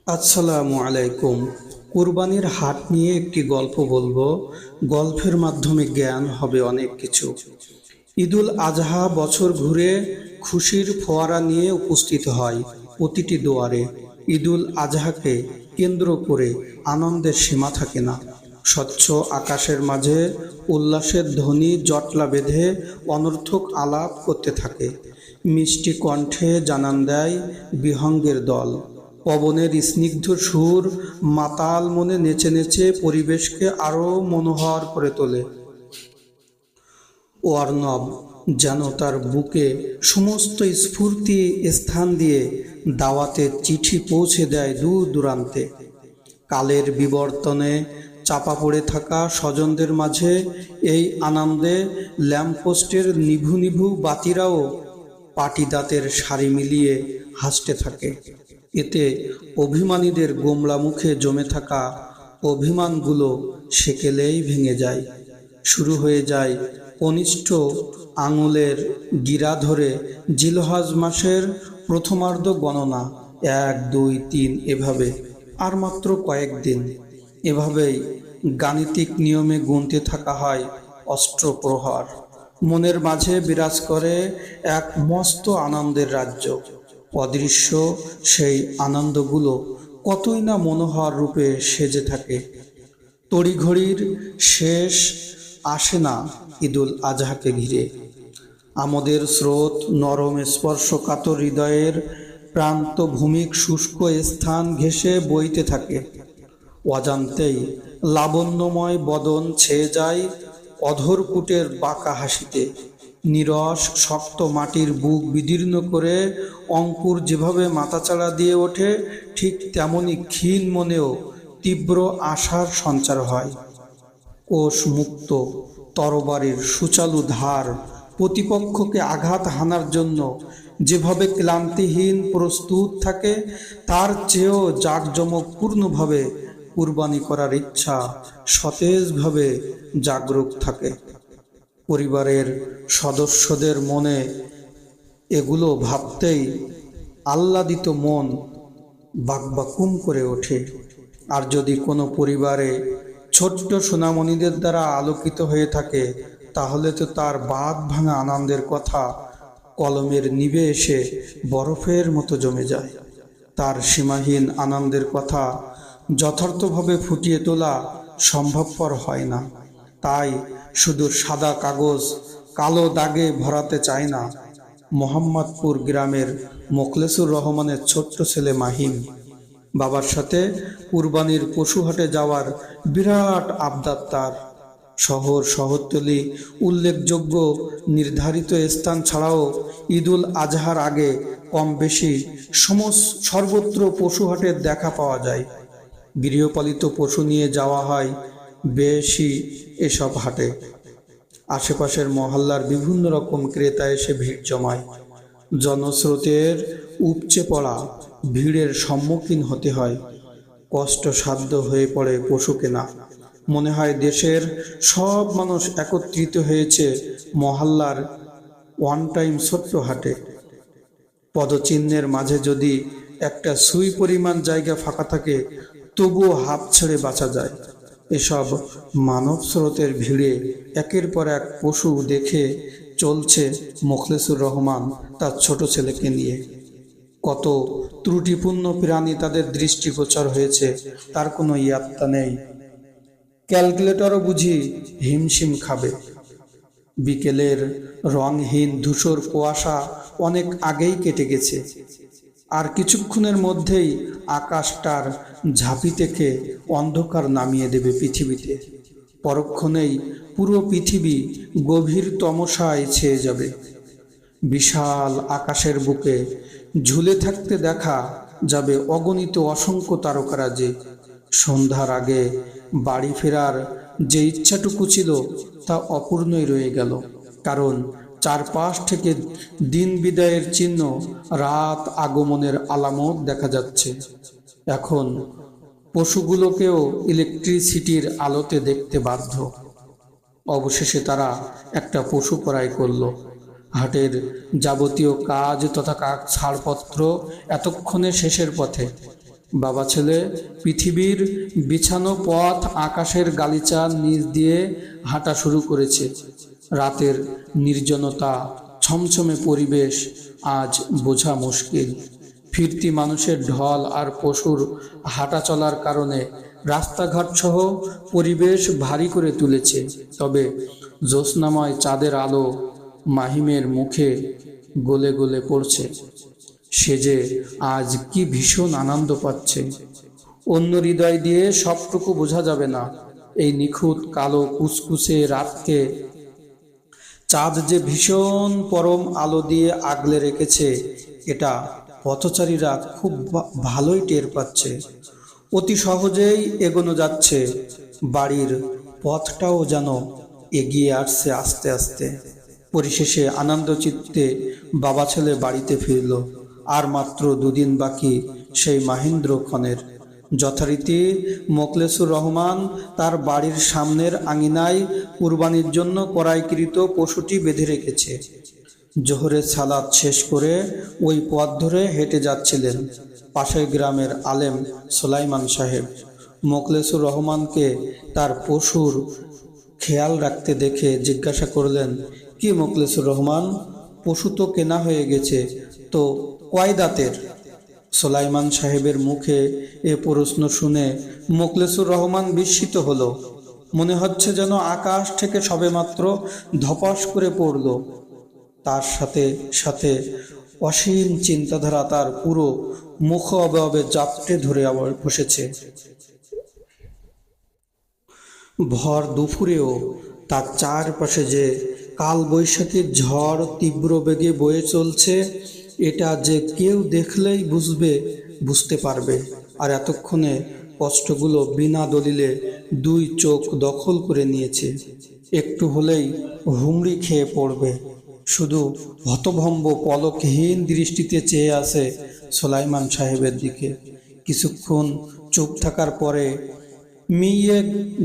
আসসালামু আলাইকুম। কুরবানির হাট নিয়ে একটি গল্প বলবো। গল্পের মাধ্যমে জ্ঞান হবে অনেক কিছু। ঈদুল আজহা বছর ঘুরে খুশির ফোয়ারা নিয়ে উপস্থিত হয় প্রতিটি দুয়ারে। ঈদুল আজহাকে কেন্দ্র করে আনন্দের সীমা থাকে না। স্বচ্ছ আকাশের মাঝে উল্লাসের ধ্বনি জটলা বেঁধে অনর্থক আলাপ করতে থাকে। মিষ্টি কণ্ঠে জানান দেয় বিহঙ্গের দল। পবনের স্নিগ্ধ সুর মাতাল মনে নেচে নেচে পরিবেশকে আরো মনোহর করে তোলে। অর্ণব যেন তার বুকে সমস্ত স্ফূর্তি স্থান দিয়ে দাওয়াতের চিঠি পৌঁছে দেয় দূর দূরান্তে। কালের বিবর্তনে চাপা পড়ে থাকা স্বজনদের মাঝে এই আনন্দে ল্যাম্পপোস্টের নিভু নিভু বাতিরাও পাটিদাঁতের সারি মিলিয়ে হাসতে থাকে। এতে অভিমানীদের গোমড়া মুখে জমে থাকা অভিমানগুলো সেকেলেই ভেঙে যায়। শুরু হয়ে যায় কনিষ্ঠ আঙুলের গিরা ধরে জিলহজ মাসের প্রথমার্ধ গণনা। 1, 2, 3 এভাবে আর মাত্র কয়েকদিন। এভাবেই গাণিতিক নিয়মে গুনতে থাকা হয় অষ্টপ্রহর। মনের মাঝে বিরাজ করে এক মস্ত আনন্দের রাজ্য। অদৃশ্য সেই আনন্দগুলো কতই না মনোহর রূপে সেজে থাকে। তড়িঘড়ির শেষ আসে না ঈদুল আজহাকে ঘিরে। আমাদের স্রোত নরম স্পর্শকাতর হৃদয়ের প্রান্ত ভূমিক শুষ্ক স্থান ঘেঁষে বইতে থাকে। অজান্তেই লাবণ্যময় বদন ছেয়ে যায় অধরপুটের বাঁকা হাসিতে। নিরস শক্ত মাটির বুক বিদীর্ণ করে অঙ্কুর যেভাবে মাথাচাড়া দিয়ে ওঠে, ঠিক তেমনি ক্ষীণ মনেও তীব্র আশার সঞ্চার হয়। কোষ মুক্ত তরবারির সুচালু ধার প্রতিপক্ষকে আঘাত হানার জন্য যেভাবে ক্লান্তিহীন প্রস্তুত থাকে, তার চেয়েও জাঁকজমকপূর্ণভাবে কুরবানি করার ইচ্ছা সতেজভাবে জাগরুক থাকে। পরিবারের সদস্যদের মনে এগুলো ভাবতেই আহ্লাদিত মন বাকবাকুম করে ওঠে। আর যদি কোনো পরিবারে ছোট্ট সোনামণিদের দ্বারা আলোকিত হয়ে থাকে, তাহলে তো তার বাঁধ ভাঙা আনন্দের কথা কলমের নিভে এসে বরফের মতো জমে যায়। তার সীমাহীন আনন্দের কথা যথার্থভাবে ফুটিয়ে তোলা সম্ভবপর হয় না। তাই শুধু সাদা কাগজ কালো দাগে ভরাতে চায় না। মোহাম্মদপুর গ্রামের মোখলেসুর রহমানের ছোট্ট ছেলে মাহিম বাবার সাথে কুরবানির পশু হাটে যাওয়ার বিরাট আবদার তার। শহর শহরতলি উল্লেখযোগ্য নির্ধারিত স্থান ছাড়াও ঈদুল আজহার আগে কম বেশি সর্বত্র পশু হাটের দেখা পাওয়া যায়। গৃহপালিত পশু নিয়ে যাওয়া হয় বেশি এসব হাটে। আশেপাশের মহল্লার বিভিন্ন রকম ক্রেতা এসে ভিড় জমায়। জনস্রোতের উপচে পড়া ভিড়ের সম্মুখীন হতে হয়। কষ্টসাধ্য হয়ে পড়ে পশু কেনা। মনে হয় দেশের সব মানুষ একত্রিত হয়েছে মহল্লার ওয়ান টাইম ছোট্ট হাটে। পদচিহ্নের মাঝে যদি একটা সুই পরিমাণ জায়গা ফাঁকা থাকে, তবুও হাঁপ ছেড়ে বাঁচা যায়। এসব মানব স্রোতের ভিড়ে একের পর এক পশু দেখে চলছে মোখলেসুর রহমান তার ছোট ছেলেকে নিয়ে। কত ত্রুটিপূর্ণ প্রাণী তাদের দৃষ্টিগোচর হয়েছে, তার কোনো ইয়াত্তা নেই। ক্যালকুলেটরও বুঝি হিমশিম খাবে। বিকেলের রংহীন ধূসর কুয়াশা অনেক আগেই কেটে গেছে। আর কিছুক্ষণের মধ্যেই আকাশটার ঝাঁপি থেকে অন্ধকার নামিয়ে দেবে পৃথিবীতে। পরক্ষণেই পুরো পৃথিবী গভীর তমসায় ছেয়ে যাবে। বিশাল আকাশের বুকে ঝুলে থাকতে দেখা যাবে অগণিত অসংখ্য তারকারাজি। সন্ধ্যার আগে বাড়ি ফেরার যে ইচ্ছাটুকু ছিল তা অপূর্ণই রয়ে গেল। কারণ চারপাশ থেকে দিন বিদায়ের চিহ্ন, রাত আগমনের আলামত দেখা যাচ্ছে। এখন পশুগুলোকেও ইলেকট্রিসিটির আলোতে দেখতে বাধ্য। অবশেষে তারা একটা পশু ক্রয় করল। হাটের যাবতীয় কাজ তথা ছাড়পত্র এতক্ষণে শেষের পথে। বাবা ছেলে পৃথিবীর বিছানো পথ আকাশের গালিচার নিচ দিয়ে হাঁটা শুরু করেছে। রাতের নির্জনতা, ছমছমে পরিবেশ আজ বোঝা মুশকিল। ফিরতি মানুষের ঢল আর পশুর হাঁটা চলার কারণে রাস্তাঘাট সহ পরিবেশ ভারী করে তুলেছে। তবে জ্যোৎস্নাময় চাঁদের আলো মাহিমের মুখে গলে গলে পড়ছে। সে যে আজ কি ভীষণ আনন্দ পাচ্ছে। অন্য হৃদয় দিয়ে সবটুকু বোঝা যাবে না। এই নিখুঁত কালো কুচকুচে রাতকে চাঁদ যে ভীষণ পরম আলো দিয়ে আগলে রেখেছে, এটা পথচারীরা খুব ভালোই টের পাচ্ছে। অতি সহজেই এগোনো যাচ্ছে। বাড়ির পথটাও যেন এগিয়ে আসছে আস্তে আস্তে। পরিশেষে আনন্দ চিত্তে বাবা ছেলে বাড়িতে ফিরল। আর মাত্র দুদিন বাকি সেই মাহেন্দ্রক্ষণের। যথারীতি মোখলেসুর রহমান তার বাড়ির সামনের আঙিনায় কুরবানির জন্য করাইকৃত পশুটি বেঁধে রেখেছে। জোহরের সালাত শেষ করে ওই পথ ধরে হেঁটে যাচ্ছিলেন পাশের গ্রামের আলেম সুলাইমান সাহেব। মোখলেসুর রহমানকে তার পশুর খেয়াল রাখতে দেখে জিজ্ঞাসা করলেন, কি মোখলেসুর রহমান, পশু তো কেনা হয়ে গেছে, তো কয় দাঁতের? সুলাইমান সাহেবের মুখে এ প্রশ্ন শুনে মোখলেসুর রহমান বিস্মিত হলো। মনে হচ্ছে যেন আকাশ থেকে সবেমাত্র ধপাস করে পড়ল। তার সাথে সাথে অসীম চিন্তাধারা তার পুরো মুখ অবয়বে জাপটে ধরে আবার বসেছে। ভর দুপুরেও তার চারপাশে যে কাল বৈশাখীর ঝড় তীব্র বেগে বয়ে চলছে, এটা যে কেউ দেখলেই বুঝতে পারবে। আর এতক্ষণে কষ্টগুলো বিনা দলিলে দুই চোখ দখল করে নিয়েছে। একটু হলেই হুমড়ি খেয়ে পড়বে। শুধু হতভম্ব পলকহীন দৃষ্টিতে চেয়ে আছে সুলাইমান সাহেবের দিকে। কিছুক্ষণ চুপ থাকার পরে মিয়ে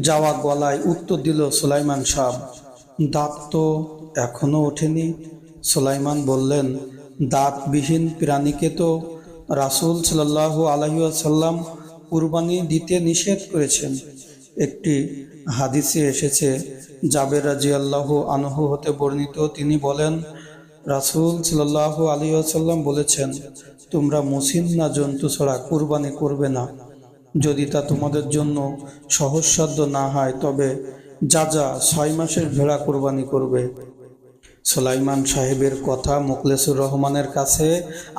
যাওয়া গলায় উত্তর দিল সুলাইমান সাহেব, দাঁত তো এখনো ওঠেনি। সুলাইমান বললেন, দাঁতবিহীন প্রাণীকে তো রাসূল সাল্লাল্লাহু আলাইহি ওয়াসাল্লাম কুরবানি দিতে নিষেধ করেছেন। একটি হাদিসে এসেছে, জাবের রাদিয়াল্লাহু আনহু হতে বর্ণিত, তিনি বলেন, রাসূল সাল্লাল্লাহু আলাইহি ওয়াসাল্লাম বলেছেন, তোমরা মুসিন্না জন্তু ছাড়া কুরবানি করবে না। যদি তা তোমাদের জন্য সহজসাধ্য না হয় তবে যা 6 মাসের ভেড়া কুরবানি করবে। সুলাইমান সাহেবের কথা মোখলেসুর রহমানের কাছে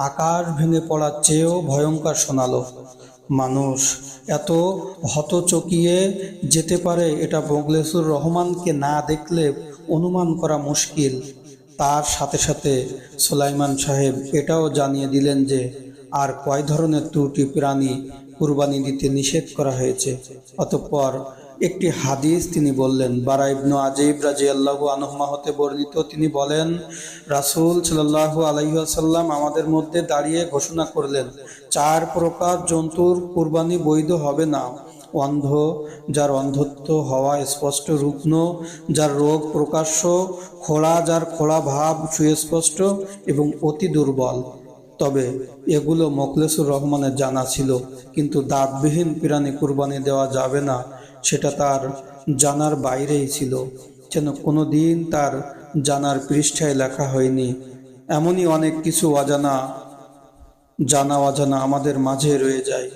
আকাশ ভেঙে পড়ার চেয়েও ভয়ঙ্কর শোনালো। মানুষ এত হতচকিয়ে যেতে পারে এটা মোখলেসুর রহমানকে না দেখলে অনুমান করা মুশকিল। তার সাথে সাথে সুলাইমান সাহেব এটাও জানিয়ে দিলেন যে আর কয় ধরনের ত্রুটি প্রাণী কুরবানি দিতে নিষেধ করা হয়েছে। অতঃপর একটি হাদিস তিনি বললেন। বারা ইবনে আজিব রাদিয়াল্লাহু আনহুমা হতে বর্ণিত, তিনি বলেন, রাসূল সাল্লাল্লাহু আলাইহি ওয়াসাল্লাম আমাদের মধ্যে দাঁড়িয়ে ঘোষণা করলেন, 4 প্রকার জন্তুর কুরবানি বৈধ হবে না। অন্ধ, যার অন্ধত্ব হওয়া স্পষ্ট রুগ্ন, যার রোগ প্রকাশ্য, খোড়া, যার খোড়া ভাব সুস্পষ্ট এবং অতি দুর্বল। তবে এগুলো মোখলেসুর রহমানের জানা ছিল, কিন্তু দাঁতবিহীন প্রাণী কুরবানি দেওয়া যাবে না সেটা তার জানার বাইরেই ছিল। যেন কোনো দিন তার জানার পৃষ্ঠায় লেখা হয়নি। এমনই অনেক কিছু জানা অজানা আমাদের মাঝে রয়ে যায়।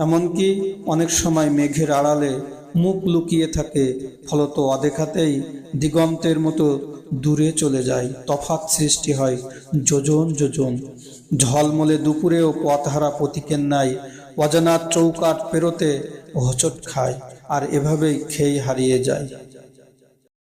এমনকি অনেক সময় মেঘের আড়ালে মুখ লুকিয়ে থাকে, ফলত অদেখাতেই দিগন্তের মতো দূরে চলে যায়। তফাৎ সৃষ্টি হয় যোজন যোজন। ঝলমলে দুপুরেও পথহারা প্রতীকের ন্যায় অজানার চৌকাঠ পেরোতে হোঁচট খায়, আর এভাবেই খেই হারিয়ে যায়।